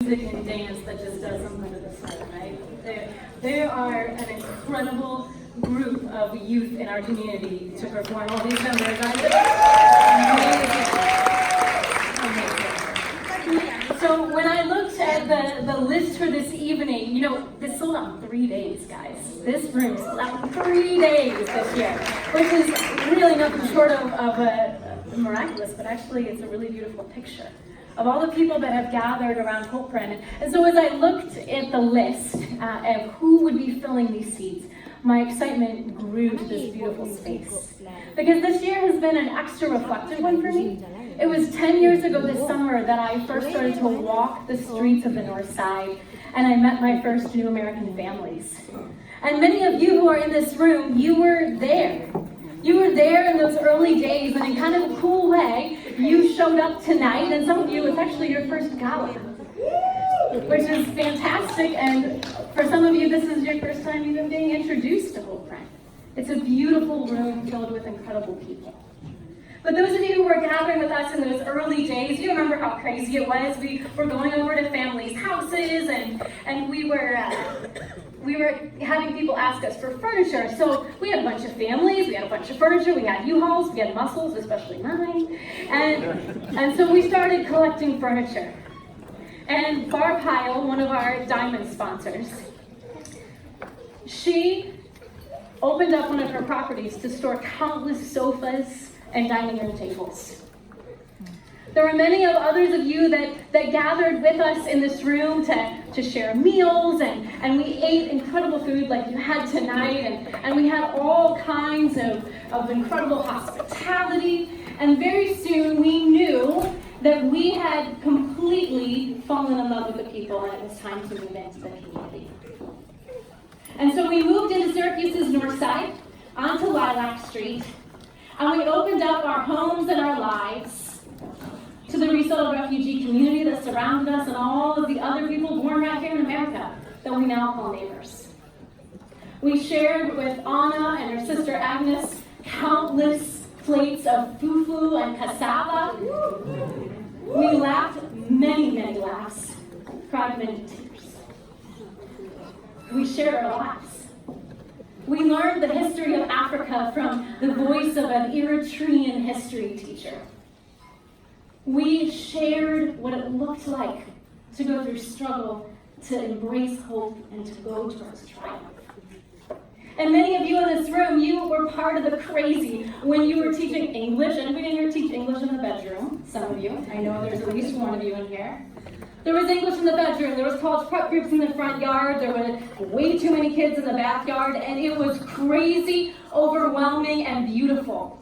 music and dance that just does something to the soul, right? They are an incredible group of youth in our community to perform all these numbers. Amazing. So when I looked at the list for this evening, you know, this sold out in 3 days, guys. This room sold out in 3 days this year, which is really nothing short of miraculous, but actually it's a really beautiful picture of all the people that have gathered around Hopeprint. And so as I looked at the list of who would be filling these seats, my excitement grew to this beautiful space. Because this year has been an extra reflective one for me. It was 10 years ago this summer that I first started to walk the streets of the North Side, and I met my first New American families. And many of you who are in this room, you were there. You were there in those early days, and in kind of a cool way, you showed up tonight, and some of you, it's actually your first Gala, which is fantastic, and for some of you, this is your first time even being introduced to Hopeprint. It's a beautiful room filled with incredible people. But those of you who were gathering with us in those early days, you remember how crazy it was. We were going over to families' houses, and we were having people ask us for furniture. So we had a bunch of families, we had a bunch of furniture, we had U-Hauls, we had muscles, especially mine. And so we started collecting furniture. And Barb Heil, one of our diamond sponsors, she opened up one of her properties to store countless sofas and dining room tables. There were many of others of you that gathered with us in this room to share meals, and we ate incredible food like you had tonight, and we had all kinds of incredible hospitality, and very soon we knew that we had completely fallen in love with the people, and it was time to move into the community. And so we moved into Syracuse's north side, onto Lilac Street, and we opened up our homes and our lives to the resettled refugee community that surrounded us and all of the other people born right here in America that we now call neighbors. We shared with Anna and her sister Agnes countless plates of fufu and cassava. We laughed many, many laughs, cried many tears. We shared our lives. We learned the history of Africa from the voice of an Eritrean history teacher. We shared what it looked like to go through struggle, to embrace hope, and to go towards triumph. And many of you in this room, you were part of the crazy when you were teaching English. Anybody in here teach English in the bedroom? Some of you. I know there's at least one of you in here. There was English in the bedroom. There was college prep groups in the front yard. There were way too many kids in the backyard. And it was crazy, overwhelming, and beautiful.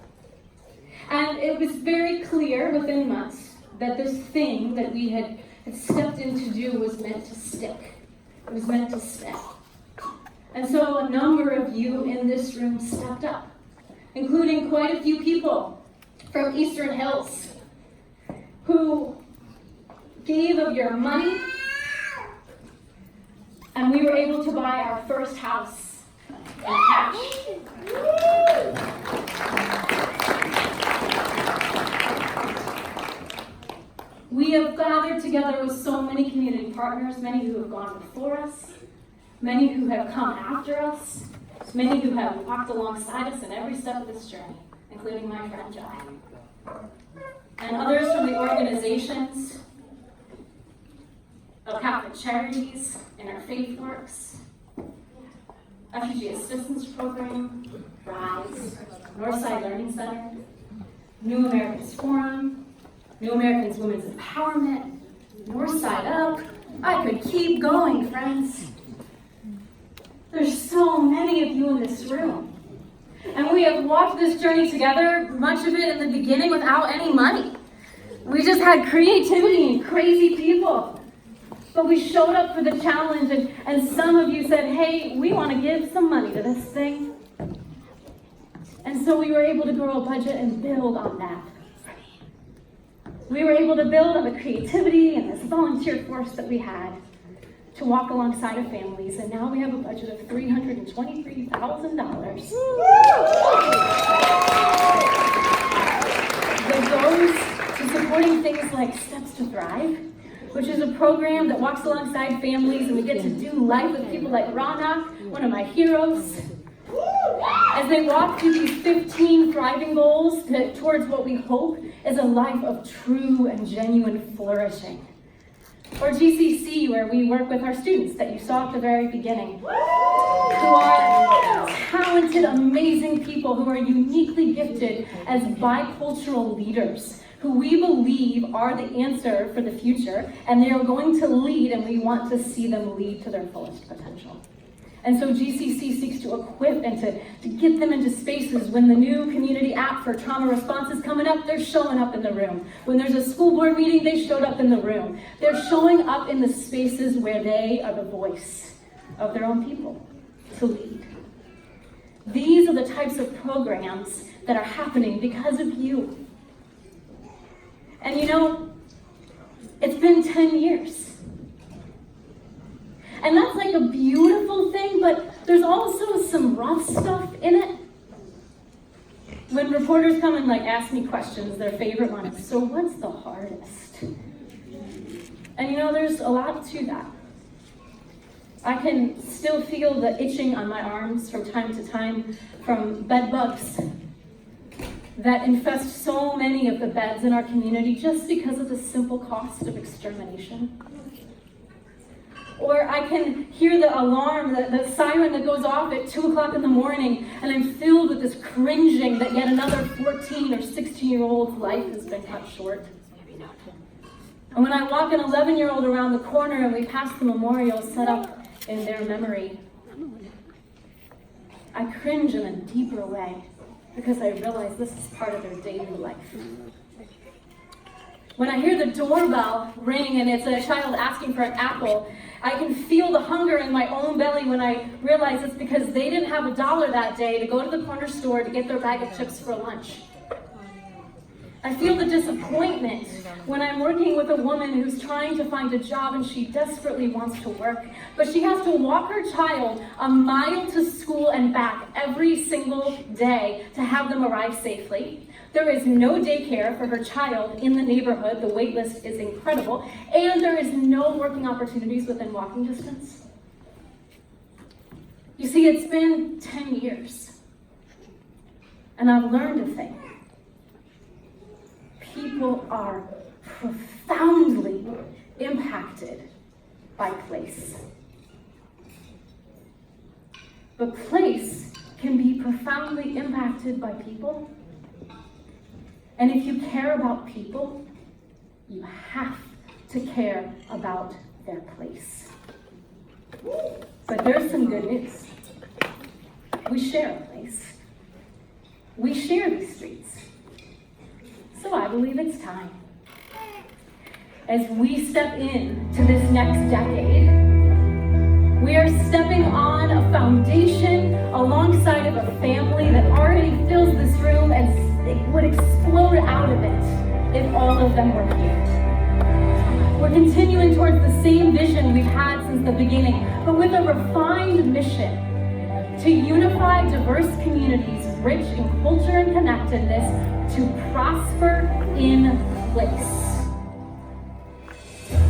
And it was very clear within months that this thing that we had stepped in to do was meant to stick. It was meant to stay. And so a number of you in this room stepped up, including quite a few people from Eastern Hills who gave of your money, and we were able to buy our first house in cash. We have gathered together with so many community partners, many who have gone before us, many who have come after us, many who have walked alongside us in every step of this journey, including my friend John. And others from the organizations of Catholic Charities, Interfaith Works, Refugee Assistance Program, RISE, Northside Learning Center, New Americans Forum, New Americans Women's Empowerment, Northside Up. I could keep going, friends. There's so many of you in this room. And we have walked this journey together, much of it in the beginning without any money. We just had creativity and crazy people. But we showed up for the challenge, and some of you said, hey, we want to give some money to this thing. And so we were able to grow a budget and build on that. We were able to build on the creativity and this volunteer force that we had to walk alongside of families, and now we have a budget of $323,000 that goes to supporting things like Steps to Thrive, which is a program that walks alongside families, and we get to do life with people like Rana, one of my heroes, as they walk through these 15 thriving goals towards what we hope is a life of true and genuine flourishing. Or GCC, where we work with our students that you saw at the very beginning, who are talented, amazing people who are uniquely gifted as bicultural leaders, who we believe are the answer for the future, and they are going to lead, and we want to see them lead to their fullest potential. And so GCC seeks to equip and to get them into spaces. When the new community app for trauma response is coming up, they're showing up in the room. When there's a school board meeting, they showed up in the room. They're showing up in the spaces where they are the voice of their own people to lead. These are the types of programs that are happening because of you. And you know, it's been 10 years. And that's like a beautiful thing, but there's also some rough stuff in it. When reporters come and ask me questions, their favorite one is, so what's the hardest? And you know, there's a lot to that. I can still feel the itching on my arms from time to time from bed bugs that infest so many of the beds in our community just because of the simple cost of extermination. Or I can hear the alarm, the siren that goes off at 2 o'clock in the morning, and I'm filled with this cringing that yet another 14 or 16-year-old's life has been cut short. And when I walk an 11-year-old around the corner and we pass the memorial set up in their memory, I cringe in a deeper way because I realize this is part of their daily life. When I hear the doorbell ring and it's a child asking for an apple, I can feel the hunger in my own belly when I realize it's because they didn't have $1 that day to go to the corner store to get their bag of chips for lunch. I feel the disappointment when I'm working with a woman who's trying to find a job and she desperately wants to work, but she has to walk her child a mile to school and back every single day to have them arrive safely. There is no daycare for her child in the neighborhood. The wait list is incredible. And there is no working opportunities within walking distance. You see, it's been 10 years. And I've learned a thing. People are profoundly impacted by place. But place can be profoundly impacted by people. And if you care about people, you have to care about their place. But there's some good news. We share a place. We share these streets. So I believe it's time. As we step into this next decade, we are stepping on a foundation alongside of a family that already fills this room and it would explode out of it if all of them were here. We're continuing towards the same vision we've had since the beginning, but with a refined mission to unify diverse communities rich in culture and connectedness to prosper in place.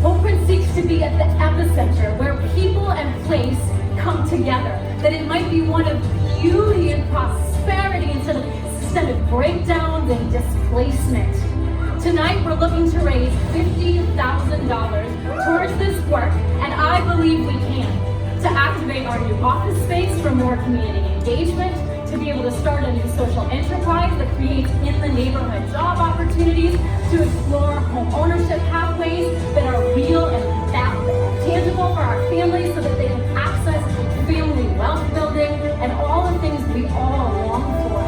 Hopeprint seeks to be at the epicenter where people and place come together, that it might be one of beauty and prosperity instead of systemic breakdowns and displacement. Tonight we're looking to raise $50,000 towards this work, and I believe we can, to activate our new office space for more community engagement, to be able to start a new social enterprise that creates in the neighborhood job opportunities, to explore home ownership pathways that are real and tangible for our families so that they can access family wealth building and all the things we all long for.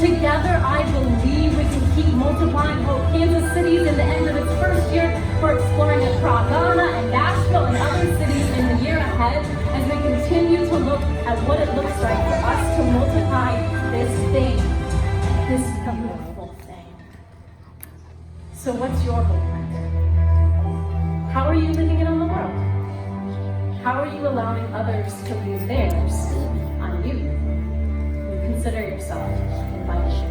Together, I believe we can keep multiplying Hope Kansas cities in the end of its first year. We're exploring across Gala and Nashville and other cities in the year ahead as we continue to look at what it looks like for us to multiply this thing, this beautiful thing. So what's your Hopeprint? How are you living it on the world? How are you allowing others to leave theirs on you? Consider yourself invited.